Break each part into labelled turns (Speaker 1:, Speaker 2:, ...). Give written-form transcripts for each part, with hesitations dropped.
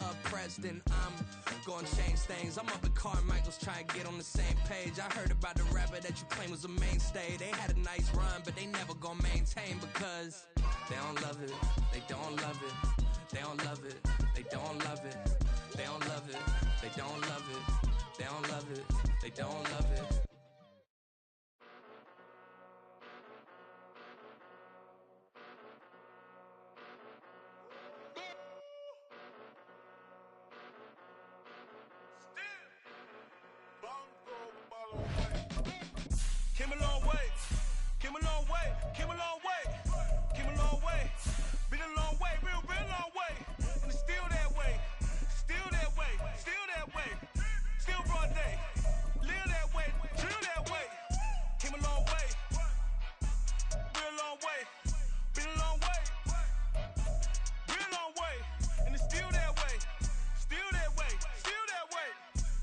Speaker 1: oppressed, and I'm gonna change things. I'm up at Carmichael's trying to get on the same page. I heard about the rapper that you claim was a mainstay. They had a nice run, but they never gonna maintain because they don't love it, they don't love it, they don't love it, they don't love it, they don't love it, they don't love it, they don't love it, they don't love it.
Speaker 2: Came a long way, came a long way, came a long way, came a long way, been a long way, real long way, and it's still that way, still that way, still that way, still broad day, live that way, chill that way, came a long way, real long way, been a long way, real long way, and it's still that way, still that way, still that way,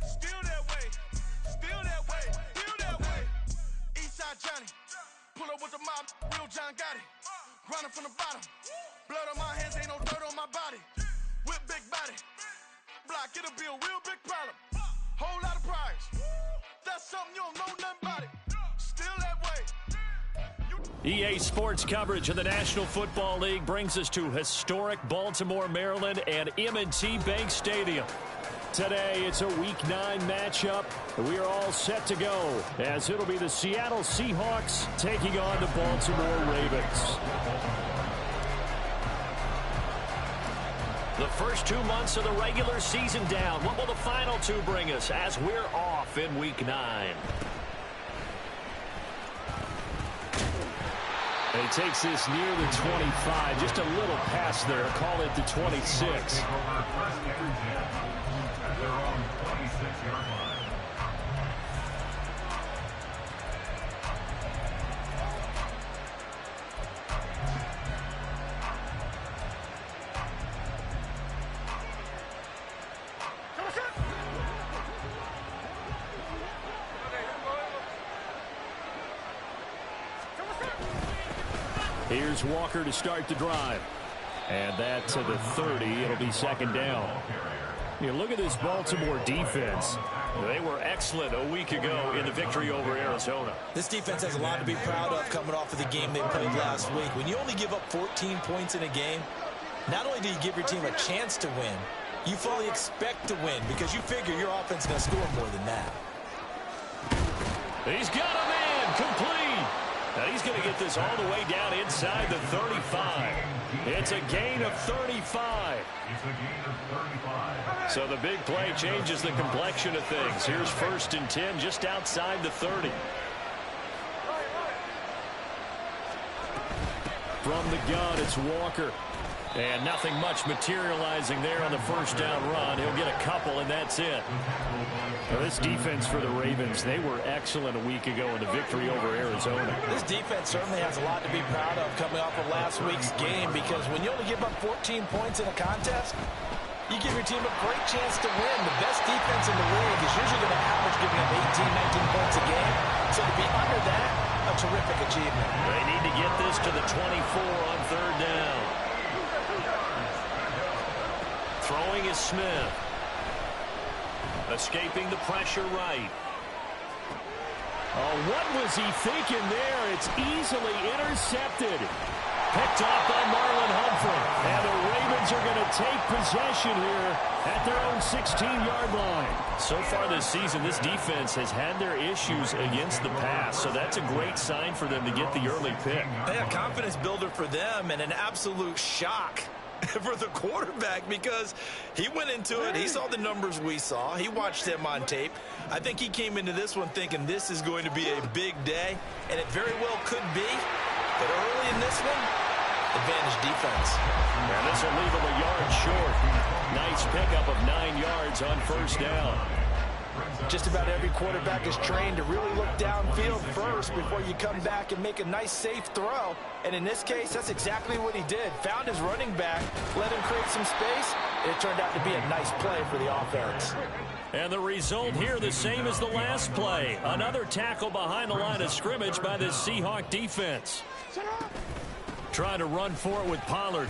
Speaker 2: still that way, still that way, still that way. Eastside Johnny, pull up with the mob, real John Gotti, grinding from the bottom, blood on my hands, ain't no dirt on my body, whip big body, block, get a bill, real big problem, whole lot of priors, that's something you don't know nothing about it, still that way.
Speaker 3: EA Sports coverage of the National Football League brings us to historic Baltimore, Maryland and M&T Bank Stadium. Today, it's a Week 9 matchup. We are all set to go as it'll be the Seattle Seahawks taking on the Baltimore Ravens. The first 2 months of the regular season down. What will the final 2 bring us as we're off in Week 9? He takes this near the 25, just a little past there. Call it the 26. Here's Walker to start the drive. And that to the 30. It'll be second down. You look at this Baltimore defense. They were excellent a week ago in the victory over Arizona.
Speaker 4: This defense has a lot to be proud of coming off of the game they played last week. When you only give up 14 points in a game, not only do you give your team a chance to win, you fully expect to win because you figure your offense is going to score more than that.
Speaker 3: He's got a man complete. Now he's going to get this all the way down inside the 35. It's a gain of 35. So the big play changes the complexion of things. Here's 1st and 10 just outside the 30. From the gun, it's Walker. And nothing much materializing there on the first down run. He'll get a couple, and that's it. Well, this defense for the Ravens, they were excellent a week ago in the victory over Arizona.
Speaker 4: This defense certainly has a lot to be proud of coming off of last week's game because when you only give up 14 points in a contest, you give your team a great chance to win. The best defense in the league is usually going to average giving up 18, 19 points a game. So to be under that, a terrific achievement.
Speaker 3: They need to get this to the 24 on 3rd down. Throwing is Smith. Escaping the pressure right. Oh, what was he thinking there? It's easily intercepted. Picked off by Marlon Humphrey. And the Ravens are going to take possession here at their own 16-yard line. So far this season, this defense has had their issues against the pass. So that's a great sign for them to get the early pick.
Speaker 4: Yeah, confidence builder for them and an absolute shock for the quarterback because he went into it. He saw the numbers we saw. He watched them on tape. I think he came into this one thinking this is going to be a big day, and it very well could be. But early in this one, advantage defense.
Speaker 3: And this will leave him a yard short. Nice pickup of 9 yards on 1st down.
Speaker 4: Just about every quarterback is trained to really look downfield first before you come back and make a nice, safe throw. And in this case, that's exactly what he did. Found his running back, let him create some space, and it turned out to be a nice play for the offense.
Speaker 3: And the result here the same as the last play. Another tackle behind the line of scrimmage by the Seahawk defense. Trying to run for it with Pollard.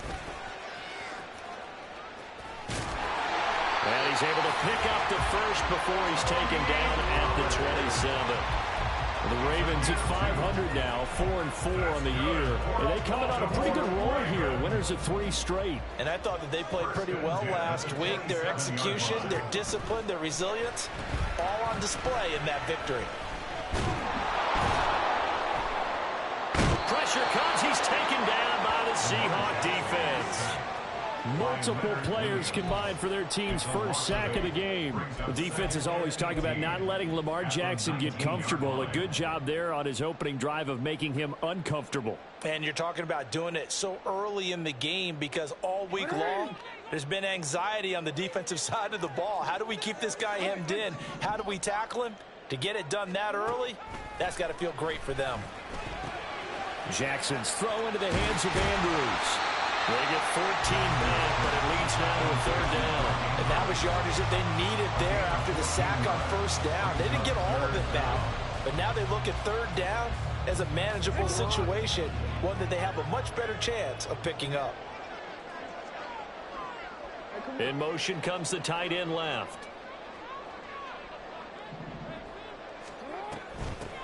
Speaker 3: And he's able to pick up the first before he's taken down at the 27. The Ravens at 500 now, 4-4 on the year. And they coming on a pretty good roll here, winners of 3 straight.
Speaker 4: And I thought that they played pretty well last week. Their execution, their discipline, their resilience, all on display in that victory.
Speaker 3: Pressure comes. He's taken down by the Seahawk defense. Multiple players combined for their team's first sack of the game. The defense is always talking about not letting Lamar Jackson get comfortable. A good job there on his opening drive of making him uncomfortable.
Speaker 4: And you're talking about doing it so early in the game because all week long there's been anxiety on the defensive side of the ball. How do we keep this guy hemmed in? How do we tackle him? To get it done that early, that's got to feel great for them.
Speaker 3: Jackson's throw into the hands of Andrews. They get 14 back, but it leads now to a 3rd down.
Speaker 4: And that was yardage that they needed there after the sack on 1st down. They didn't get all of it back, but now they look at 3rd down as a manageable situation, one that they have a much better chance of picking up.
Speaker 3: In motion comes the tight end left.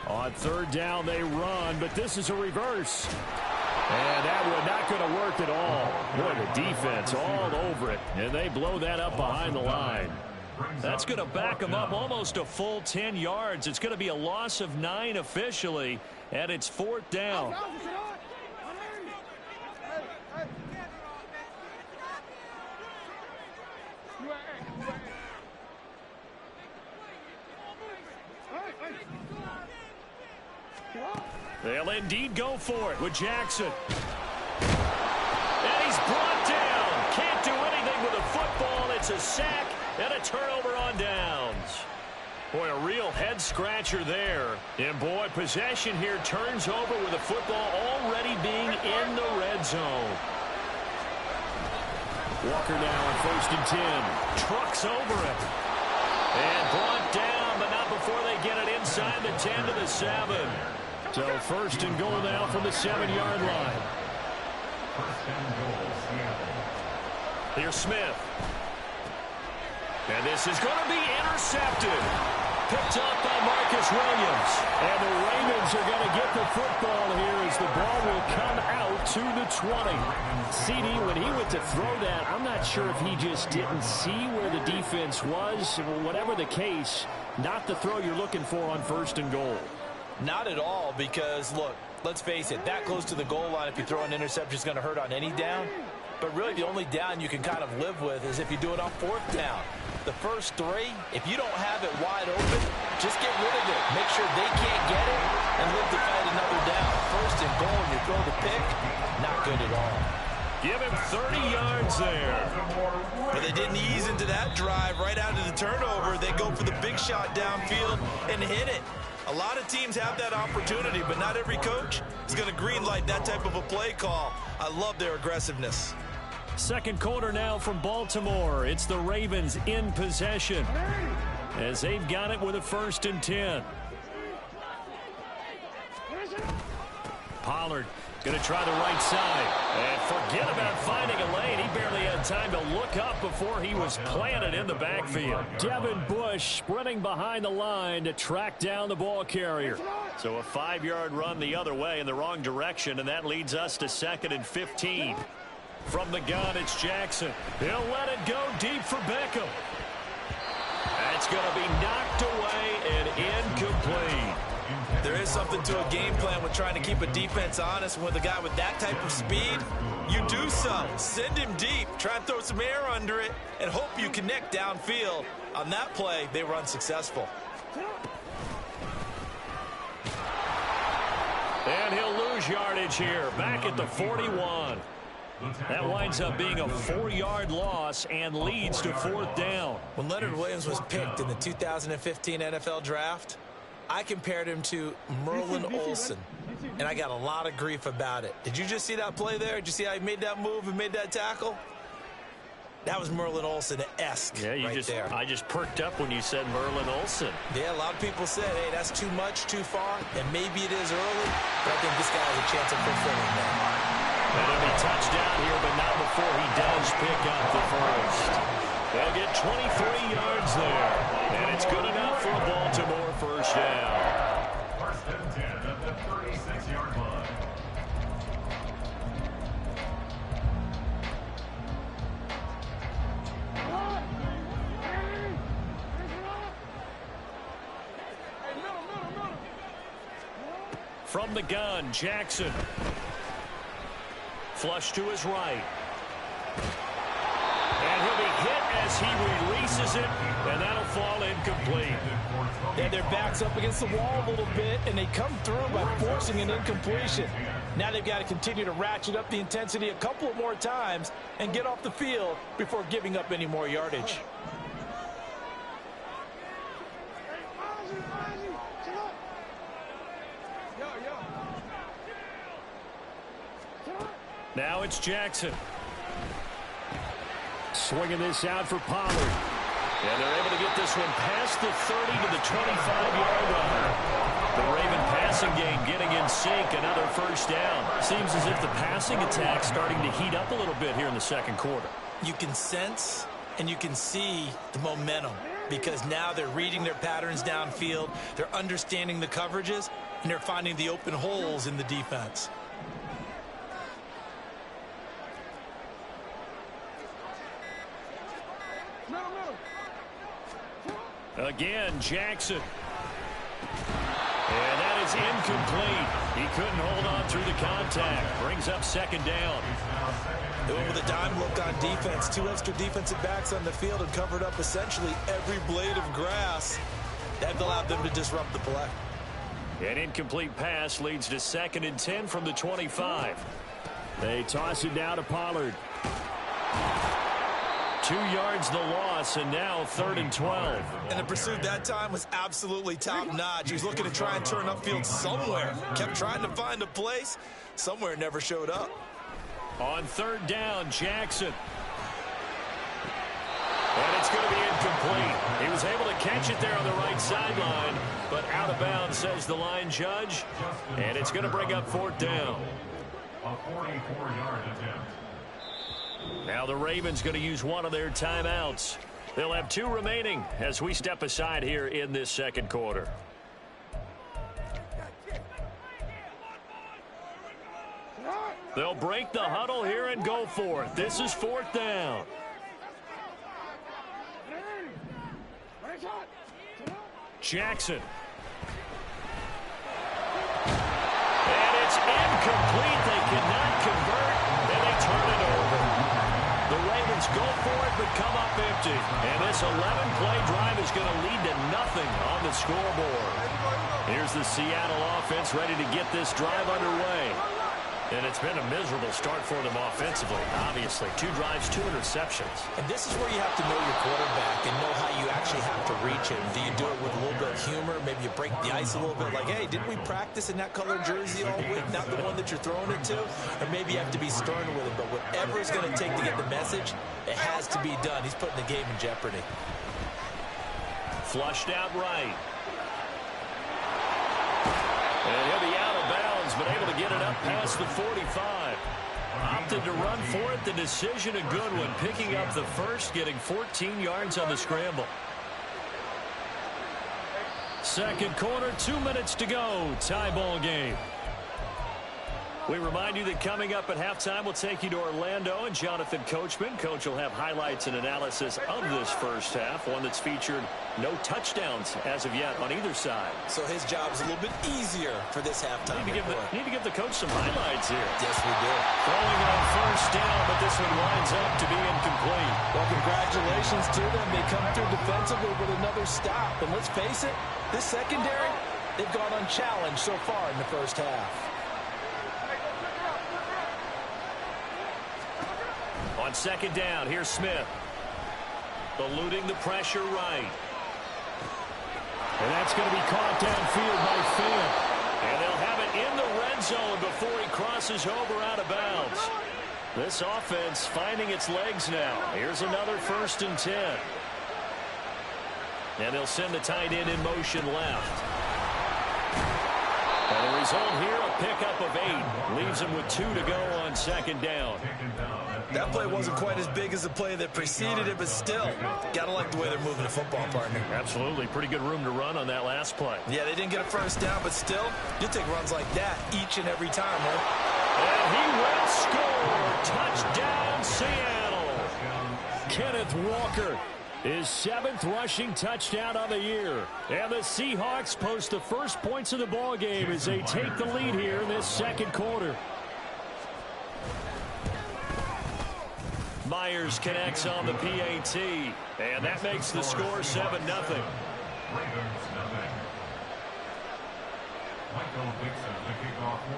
Speaker 3: On 3rd down, they run, but this is a reverse. And that one not going to work at all. Boy, the defense all over it. And they blow that up behind the line. That's going to back them up almost a full 10 yards. It's going to be a loss of 9 officially, and it's 4th down. They'll indeed go for it with Jackson. And he's brought down. Can't do anything with a football. It's a sack and a turnover on downs. Boy, a real head-scratcher there. And, boy, possession here turns over with the football already being in the red zone. Walker now on 1st and 10. Trucks over it. And brought down, but not before they get it inside the 10 to the 7. So 1st and goal now from the 7-yard line. Here's Smith. And this is going to be intercepted. Picked up by Marcus Williams. And the Ravens are going to get the football here as the ball will come out to the 20. CD, when he went to throw that, I'm not sure if he just didn't see where the defense was. Whatever the case, not the throw you're looking for on 1st and goal.
Speaker 4: Not at all, because, look, let's face it, that close to the goal line, if you throw an interception, is going to hurt on any down. But really, the only down you can kind of live with is if you do it on 4th down. The first 3, if you don't have it wide open, just get rid of it. Make sure they can't get it and live to fight another down. 1st and goal, and you throw the pick, not good at all.
Speaker 3: Give him 30 yards there.
Speaker 4: But they didn't ease into that drive right out of the turnover. They go for the big shot downfield and hit it. A lot of teams have that opportunity, but not every coach is going to greenlight that type of a play call. I love their aggressiveness.
Speaker 3: 2nd quarter now from Baltimore. It's the Ravens in possession as they've got it with a 1st and 10. Pollard going to try the right side. And forget about finding a lane. He barely had time to look up before he was planted in the backfield. Devin Bush sprinting behind the line to track down the ball carrier. So a 5-yard run the other way in the wrong direction, and that leads us to 2nd and 15. From the gun, it's Jackson. He'll let it go deep for Beckham. That's going to be knocked away and incomplete.
Speaker 4: There is something to a game plan with trying to keep a defense honest. And with a guy with that type of speed, you do so. Send him deep. Try and throw some air under it and hope you connect downfield. On that play, they were unsuccessful.
Speaker 3: And he'll lose yardage here, back at the 41. That winds up being a 4-yard loss and leads to 4th down.
Speaker 4: When Leonard Williams was picked in the 2015 NFL Draft, I compared him to Merlin Olsen, and I got a lot of grief about it. Did you just see that play there? Did you see how he made that move and made that tackle? That was Merlin Olsen-esque there.
Speaker 3: I just perked up when you said Merlin Olsen.
Speaker 4: Yeah, a lot of people said, hey, that's too much, too far, and maybe it is early, but I think this guy has a chance of fulfilling that.
Speaker 3: And he'll be touched down here, but not before he does pick up the first. They'll get 23 yards there. And it's good enough for a Baltimore first down.
Speaker 5: First and 10 at the 36-yard line.
Speaker 3: From the gun, Jackson. Flush to his right. And he'll be hit as he releases it, and that'll fall incomplete.
Speaker 4: Yeah, their back's up against the wall a little bit, and they come through by forcing an incompletion. Now they've got to continue to ratchet up the intensity a couple of more times and get off the field before giving up any more yardage.
Speaker 3: Now it's Jackson. Swinging this out for Pollard. And they're able to get this one past the 30 to the 25-yard line. The Raven passing game getting in sync. Another first down. Seems as if the passing attack's starting to heat up a little bit here in the second quarter.
Speaker 4: You can sense and you can see the momentum because now they're reading their patterns downfield. They're understanding the coverages, and they're finding the open holes in the defense.
Speaker 3: Again, Jackson. And that is incomplete. He couldn't hold on through the contact. Brings up second down.
Speaker 4: They went with a dime look on defense. 2 extra defensive backs on the field and covered up essentially every blade of grass. That allowed them to disrupt the play.
Speaker 3: An incomplete pass leads to 2nd and 10 from the 25. They toss it down to Pollard. 2 yards the loss, and now 3rd and 12.
Speaker 4: And the pursuit that time was absolutely top-notch. He was looking to try and turn upfield somewhere. Kept trying to find a place. Somewhere never showed up.
Speaker 3: On 3rd down, Jackson. And it's going to be incomplete. He was able to catch it there on the right sideline, but out of bounds, says the line judge. And it's going to bring up 4th down.
Speaker 5: A 44-yard attempt.
Speaker 3: Now the Ravens going to use one of their timeouts. They'll have 2 remaining as we step aside here in this second quarter. They'll break the huddle here and go for it. This is 4th down. Jackson. And it's incomplete. They cannot convert, and they turn it over. The Ravens go for it, but come up empty. And this 11-play drive is going to lead to nothing on the scoreboard. Here's the Seattle offense ready to get this drive underway. And it's been a miserable start for them offensively, obviously. 2 drives, 2 interceptions.
Speaker 4: And this is where you have to know your quarterback and know how you actually have to reach him. Do you do it with a little bit of humor? Maybe you break the ice a little bit like, hey, didn't we practice in that colored jersey all week? Not the one that you're throwing it to? Or maybe you have to be stern with him. But whatever it's going to take to get the message, it has to be done. He's putting the game in jeopardy.
Speaker 3: Flushed out right. And he'll be out of bounds, but able to get it up past the 45. Opted to run for it. The decision a good one. Picking up the first, getting 14 yards on the scramble. Second quarter, 2 minutes to go. Tie ball game. We remind you that coming up at halftime, we'll take you to Orlando and Jonathan Coachman. Coach will have highlights and analysis of this first half, one that's featured no touchdowns as of yet on either side.
Speaker 4: So his job's a little bit easier for this halftime.
Speaker 3: Need to give the coach some highlights here.
Speaker 4: Yes, we do.
Speaker 3: Throwing on first down, but this one winds up to be incomplete.
Speaker 4: Well, congratulations to them. They come through defensively with another stop. And let's face it, this secondary, they've gone unchallenged so far in the first half.
Speaker 3: On second down, here's Smith. Eluding the pressure right. And that's going to be caught downfield by Fant. And they'll have it in the red zone before he crosses over out of bounds. This offense finding its legs now. Here's another 1st and 10. And they'll send the tight end in motion left. And the result here, a pickup of 8. Leaves them with 2 to go on second down.
Speaker 5: Taken down at
Speaker 4: That play wasn't quite as big as the play that preceded it, but still, gotta like the way they're moving the football, partner.
Speaker 3: Absolutely. Pretty good room to run on that last play.
Speaker 4: Yeah, they didn't get a first down, but still, you take runs like that each and every time, right?
Speaker 3: And he will score. Touchdown, Seattle. Kenneth Walker, his 7th rushing touchdown on the year. And the Seahawks post the first points of the ball game as they take the lead here in this second quarter. Myers connects on the PAT, and that makes the score 7-0.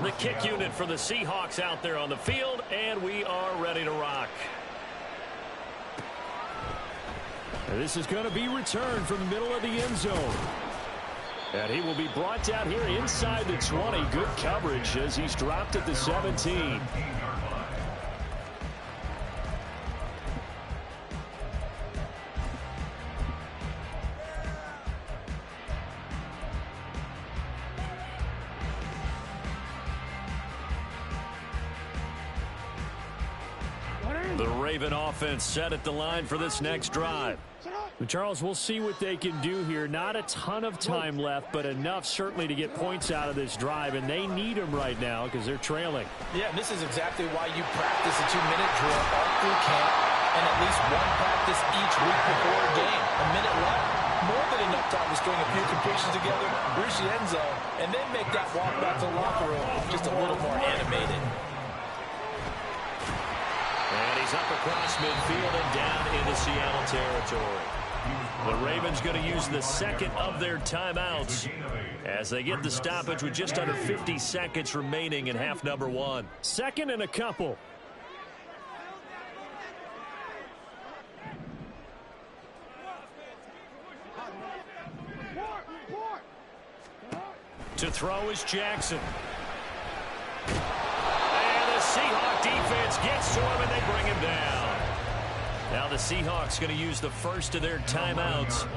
Speaker 3: The kick unit for the Seahawks out there on the field, and we are ready to rock. This is going to be returned from the middle of the end zone. And he will be brought down here inside the 20. Good coverage as he's dropped at the 17. The Raven offense set at the line for this next drive. Charles, we'll see what they can do here. Not a ton of time left, but enough certainly to get points out of this drive, and they need them right now because they're trailing.
Speaker 4: Yeah, and this is exactly why you practice a 2-minute drill all through camp and at least one practice each week before a game. A minute left, more than enough time to string a few completions together, reach the end zone, and then make that walk back to the locker room just a little more animated.
Speaker 3: And he's up across midfield and down into Seattle territory. The Ravens going to use the second of their timeouts as they get the stoppage with just under 50 seconds remaining in half number 1. Second and a couple. To throw is Jackson. And the Seahawk defense gets to him and they bring him down. Now the Seahawks going to use the first of their timeouts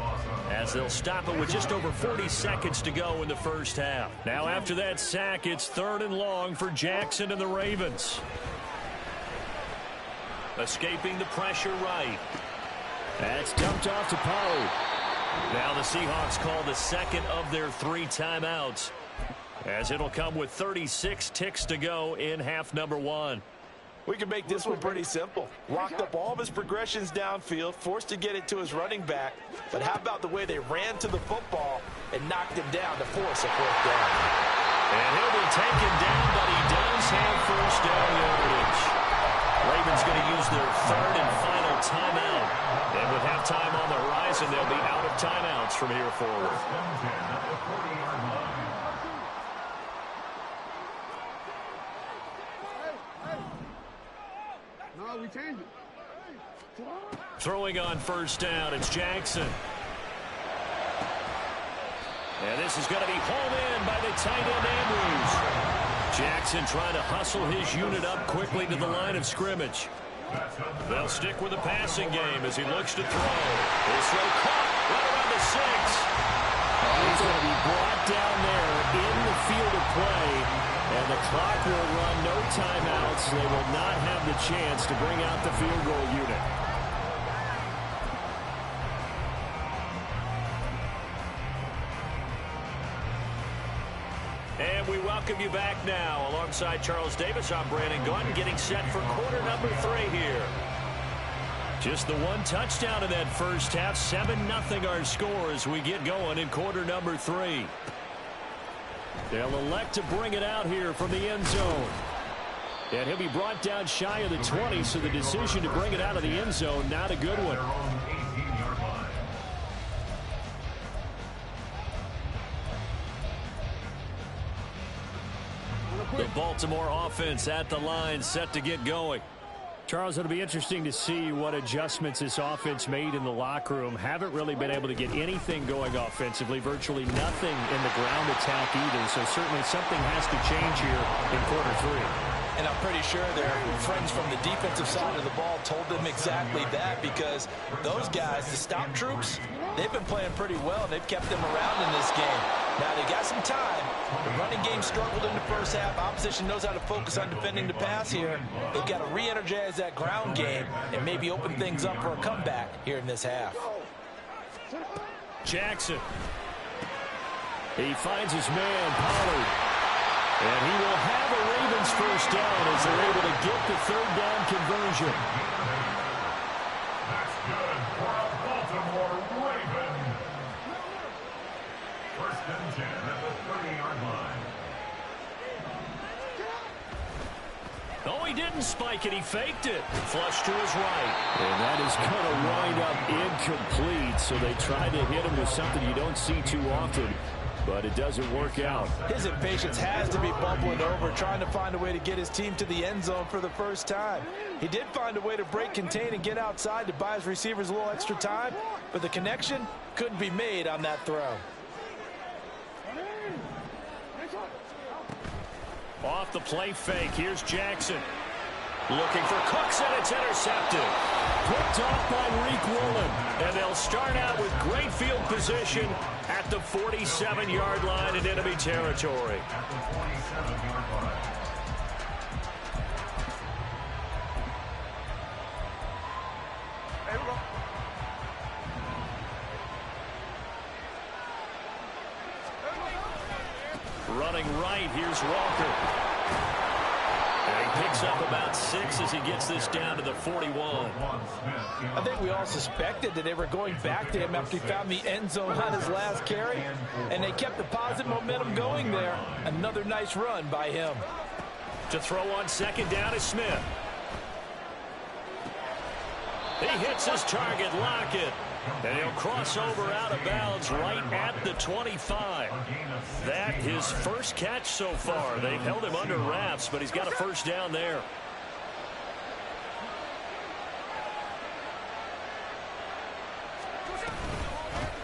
Speaker 3: as they'll stop it with just over 40 seconds to go in the first half. Now after that sack, it's 3rd and long for Jackson and the Ravens. Escaping the pressure right. That's dumped off to Pollard. Now the Seahawks call the second of their 3 timeouts as it'll come with 36 ticks to go in half number 1.
Speaker 4: We can make this one pretty simple. Locked up all of his progressions downfield, forced to get it to his running back. But how about the way they ran to the football and knocked him down to force a 4th down?
Speaker 3: And he'll be taken down, but he does have first down yardage. Ravens going to use their 3rd and final timeout. And with halftime on the horizon, they'll be out of timeouts from here forward.
Speaker 6: We changed it.
Speaker 3: Throwing on first down, it's Jackson. And this is going to be hauled in by the tight end Andrews. Jackson trying to hustle his unit up quickly to the line of scrimmage. They'll stick with the passing game as he looks to throw. His throw caught right around the 6. He's going to be brought down there in the field of play. And the clock will run, no timeouts. They will not have the chance to bring out the field goal unit. And we welcome you back now. Alongside Charles Davis, I'm Brandon Gunn, getting set for quarter number 3 here. Just the 1 touchdown in that first half. 7-0 our score as we get going in quarter number 3. They'll elect to bring it out here from the end zone. And he'll be brought down shy of the 20, so the decision to bring it out of the end zone, not a good one. The Baltimore offense at the line, set to get going. Charles, it'll be interesting to see what adjustments this offense made in the locker room. Haven't really been able to get anything going offensively, virtually nothing in the ground attack either, so certainly something has to change here in quarter 3.
Speaker 4: And I'm pretty sure their friends from the defensive side of the ball told them exactly that, because those guys, the stop troops, they've been playing pretty well. They've kept them around in this game. Now, they got some time. The running game struggled in the first half. Opposition knows how to focus on defending the pass here. They've got to re-energize that ground game and maybe open things up for a comeback here in this half.
Speaker 3: Jackson. He finds his man, Pollard. And he will have a Ravens first down as they're able to get the third down conversion.
Speaker 5: That's good for a Baltimore Raven. First and 10 at the 30-yard line.
Speaker 3: Oh, he didn't spike it. He faked it. Flush to his right. And that is going to wind up incomplete. So they tried to hit him with something you don't see too often, but it doesn't work out.
Speaker 4: His impatience has to be bubbling over, trying to find a way to get his team to the end zone for the first time. He did find a way to break, contain, and get outside to buy his receivers a little extra time, but the connection couldn't be made on that throw.
Speaker 3: Off the play fake, here's Jackson. Looking for Cooks, and it's intercepted. Picked off by Reek Woolen. And they'll start out with great field position at the 47-yard line in enemy territory.
Speaker 5: At the 47-yard line.
Speaker 3: Running right, here's Walker. And he picks up about 6 as he gets this down to the 41.
Speaker 4: I think we all suspected that they were going back to him after he found the end zone on his last carry, and they kept the positive momentum going there. Another nice run by him.
Speaker 3: To throw on second down is Smith. He hits his target, Lockett. And he'll cross over out of bounds right at the 25. That his first catch so far. They've held him under wraps, but he's got a first down there.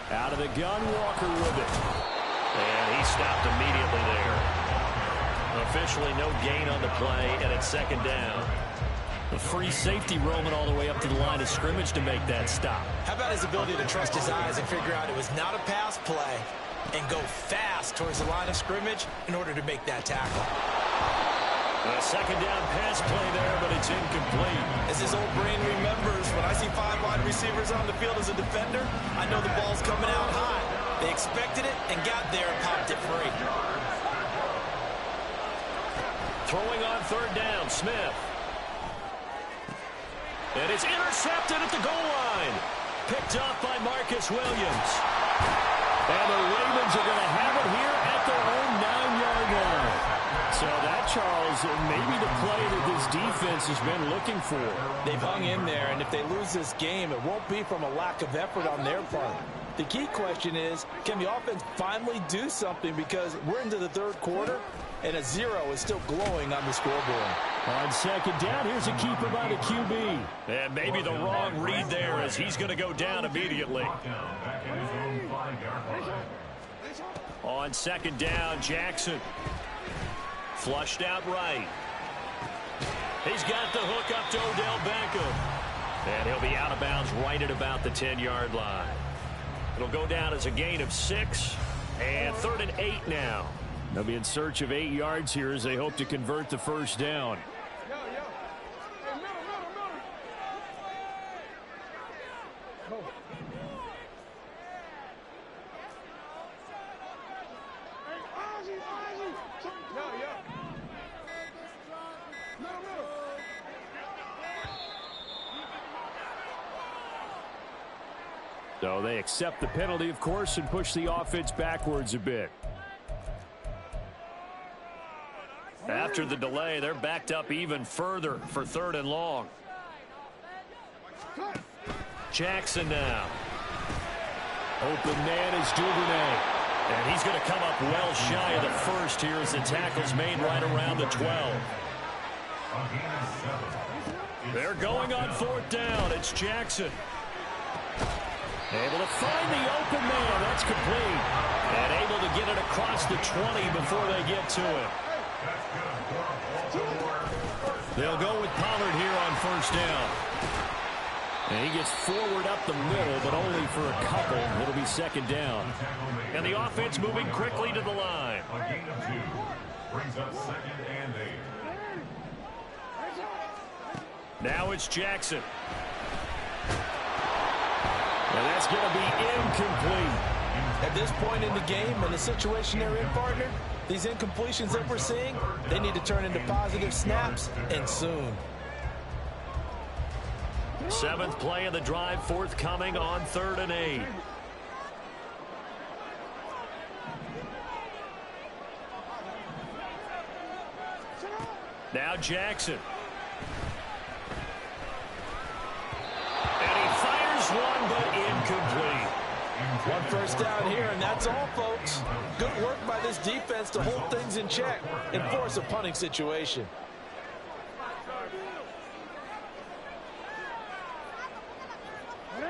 Speaker 3: Out of the gun, Walker with it. And he stopped immediately there. Officially no gain on the play, and it's second down. A free safety roaming all the way up to the line of scrimmage to make that stop.
Speaker 4: How about his ability to trust his eyes and figure out it was not a pass play and go fast towards the line of scrimmage in order to make that tackle.
Speaker 3: A second down pass play there, but it's incomplete.
Speaker 4: As his old brain remembers, when I see 5 wide receivers on the field as a defender, I know the ball's coming out high. They expected it and got there and popped it free.
Speaker 3: Throwing on third down, Smith. And it's intercepted at the goal line. Picked off by Marcus Williams. And the Ravens are going to have it here at their own 9-yard line. So that, Charles, may be the play that this defense has been looking for.
Speaker 4: They've hung in there, and if they lose this game, it won't be from a lack of effort on their part. The key question is, can the offense finally do something, because we're into the third quarter, and a 0 is still glowing on the scoreboard.
Speaker 3: On second down, here's a keeper by the QB. And maybe the wrong read there, as he's going to go down immediately. On second down, Jackson. Flushed out right. He's got the hook up to Odell Beckham. And he'll be out of bounds right at about the 10-yard line. It'll go down as a gain of 6. And 3rd and 8 now. They'll be in search of 8 yards here as they hope to convert the first down. So they accept the penalty, of course, and push the offense backwards a bit. After the delay, they're backed up even further for 3rd and long. Jackson now. Open man is Duvernay. And he's going to come up well shy of the first here as the tackle's made right around the 12. They're going on 4th down. It's Jackson. Able to find the open man. That's complete. And able to get it across the 20 before they get to it. They'll go with Pollard here on first down. And he gets forward up the middle, but only for a couple. It'll be second down. And the offense moving quickly to the line.
Speaker 5: A gain of 2 brings up 2nd and 8.
Speaker 3: Now it's Jackson. And that's going to be incomplete.
Speaker 4: At this point in the game and the situation they're in, partner, these incompletions that we're seeing, they need to turn into positive snaps, and soon.
Speaker 3: 7th play of the drive forthcoming on 3rd and 8. Now Jackson. And he fires one, but incomplete.
Speaker 4: One first down here, and that's all, folks. Good work by this defense to hold things in check and force a punting situation.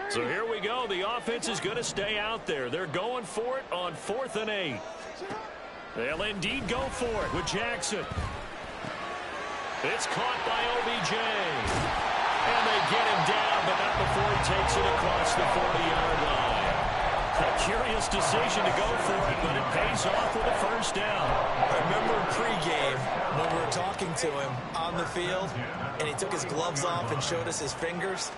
Speaker 3: So here we go. The offense is going to stay out there. They're going for it on 4th and 8. They'll indeed go for it with Jackson. It's caught by OBJ. And they get him down, but not before he takes it across the 40-yard line. A curious decision to go for it, but it pays off with a first down.
Speaker 4: I remember in pregame when we were talking to him on the field, and he took his gloves off and showed us his fingers.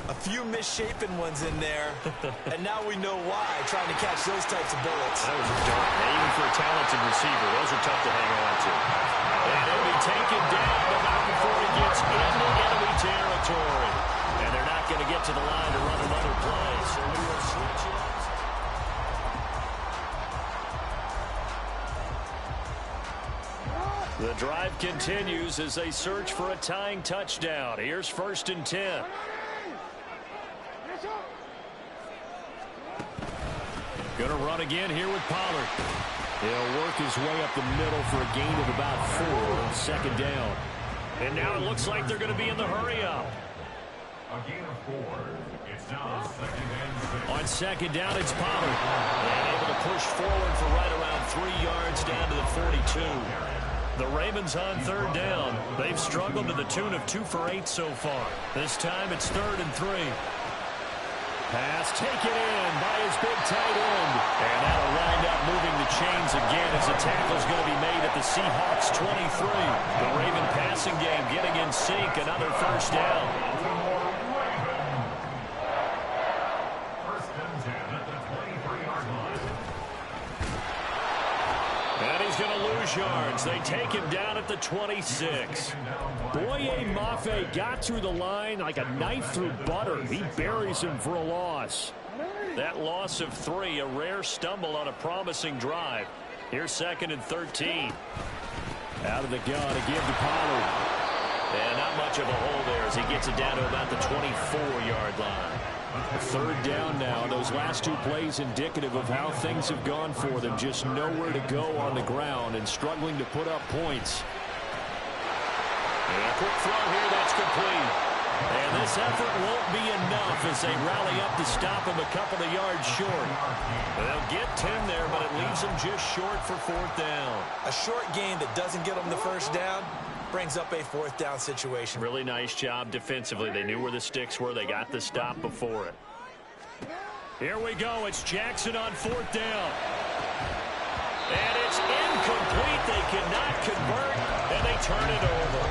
Speaker 4: A few misshapen ones in there, and now we know why, trying to catch those types of bullets.
Speaker 3: That was a dart. Even for a talented receiver, those are tough to hang on to. And he'll be taken down, but not before he gets into enemy territory. And they're not going to get to the line to run another play, so we will switch it up. The drive continues as they search for a tying touchdown. Here's 1st and 10. Going to run again here with Pollard. He'll work his way up the middle for a gain of about 4, 2nd down. And now it looks like they're going to be in the hurry-up.
Speaker 5: A gain of 4. It's now 2nd and 6.
Speaker 3: On 2nd down, it's Pollard. And able to push forward for right around 3 yards down to the 42. The Ravens on 3rd down. They've struggled to the tune of 2 for 8 so far. This time it's 3rd and 3. Pass taken in by his big tight end. And that'll wind up moving the chains again as the tackle's going to be made at the Seahawks 23. The Raven passing game getting in sync. Another first down.
Speaker 5: First and 10 at the 23-yard line.
Speaker 3: And he's going to lose yards. They take him down at the 26. Boye Mafe got through the line like a knife through butter. He buries him for a loss. That loss of 3, a rare stumble on a promising drive. Here's 2nd and 13. Out of the gun to give to Pollard. And not much of a hole there as he gets it down to about the 24-yard line. 3rd down now. Those last 2 plays indicative of how things have gone for them. Just nowhere to go on the ground and struggling to put up points. And a quick throw here, that's complete. And this effort won't be enough as they rally up to stop him a couple of yards short. They'll get 10 there, but it leaves them just short for 4th down.
Speaker 4: A short gain that doesn't get them the first down brings up a 4th down situation.
Speaker 3: Really nice job defensively. They knew where the sticks were. They got the stop before it. Here we go. It's Jackson on 4th down. And it's incomplete. They cannot convert, and they turn it over.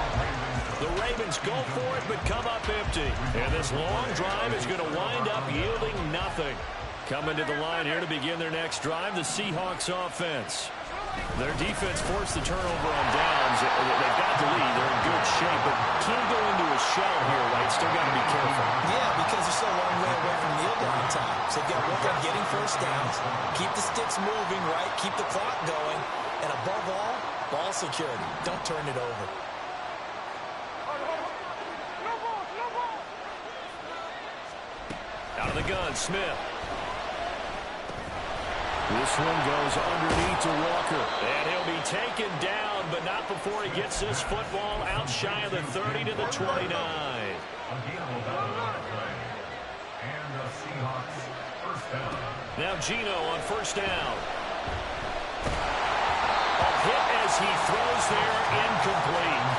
Speaker 3: The Ravens go for it, but come up empty. And this long drive is going to wind up yielding nothing. Coming to the line here to begin their next drive, the Seahawks offense. Their defense forced the turnover on downs. They've got the lead. They're in good shape, but can't go into a shell here, right? Still got to be careful.
Speaker 4: Yeah, because they're still a long way away from kneel down time. So they've got to work on getting first downs, keep the sticks moving, right? Keep the clock going. And above all, ball security. Don't turn it over.
Speaker 3: Out of the gun, Smith. This one goes underneath to Walker. And he'll be taken down, but not before he gets this football out shy of the 30 to the 29. Now Gino on first down. A hit as he throws there, incomplete.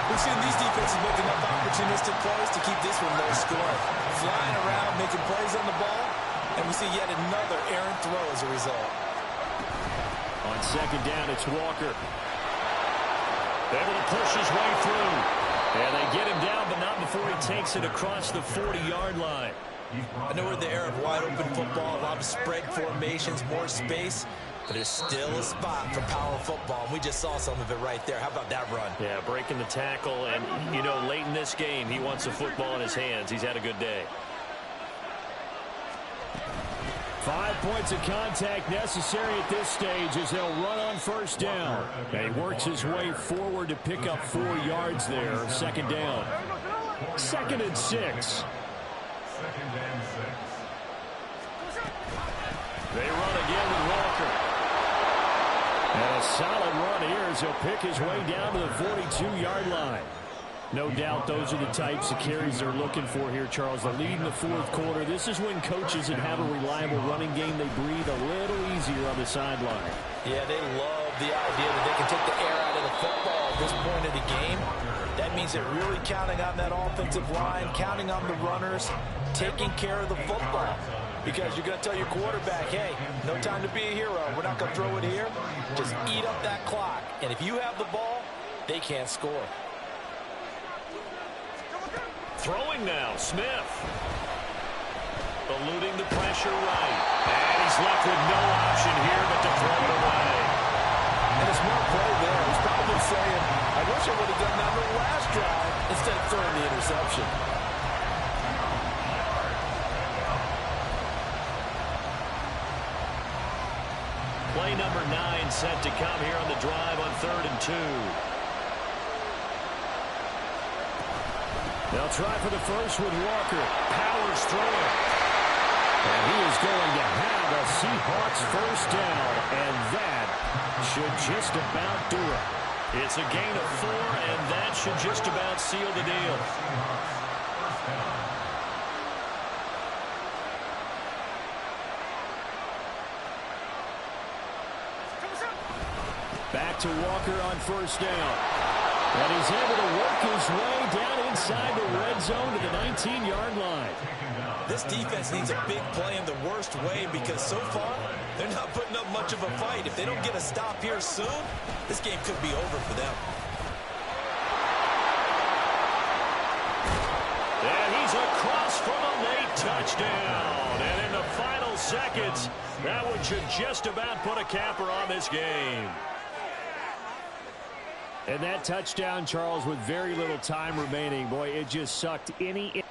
Speaker 4: We've seen these defenses make enough opportunistic plays to keep this one low scoring. Flying around, making plays on the ball, and we see yet another errant throw as a result.
Speaker 3: On second down, it's Walker. Able to push his way through. And they get him down, but not before he takes it across the 40-yard line.
Speaker 4: I know we're in the era of wide-open football, a lot of spread formations, more space, but there's still a spot for power football, and we just saw some of it right there. How about that run?
Speaker 3: Yeah, breaking the tackle, and, you know, late in this game, he wants the football in his hands. He's had a good day. 5 points of contact necessary at this stage as they'll run on first down. And he works his way forward to pick up 4 yards there. Second down. 2nd and 6. They run again with Walker. And a solid run here as he'll pick his way down to the 42-yard line. No doubt those are the types of carries they're looking for here, Charles. The lead in the fourth quarter. This is when coaches that have a reliable running game, they breathe a little easier on the sideline.
Speaker 4: Yeah, they love the idea that they can take the air out of the football at this point of the game. That means they're really counting on that offensive line, counting on the runners, taking care of the football. Because you're going to tell your quarterback, hey, no time to be a hero. We're not going to throw it here. Just eat up that clock. And if you have the ball, they can't score.
Speaker 3: Throwing now, Smith. Eluding the pressure right. And he's left with no option here but to throw it away.
Speaker 4: And a smart play there. He's probably saying, I wish I would have done that on the last drive instead of throwing the interception.
Speaker 3: Play number 9 set to come here on the drive on 3rd and 2. They'll try for the first with Walker. Powers throwing. And he is going to have a Seahawks first down. And that should just about do it. It's a gain of 4, and that should just about seal the deal. Back to Walker on first down. And he's able to work his way down inside the red zone to the 19-yard line.
Speaker 4: This defense needs a big play in the worst way because so far they're not putting up much of a fight. If they don't get a stop here soon, this game could be over for them.
Speaker 3: And he's across from a late touchdown. And in the final seconds, that one should just about put a capper on this game. And that touchdown, Charles, with very little time remaining, boy, it just sucked any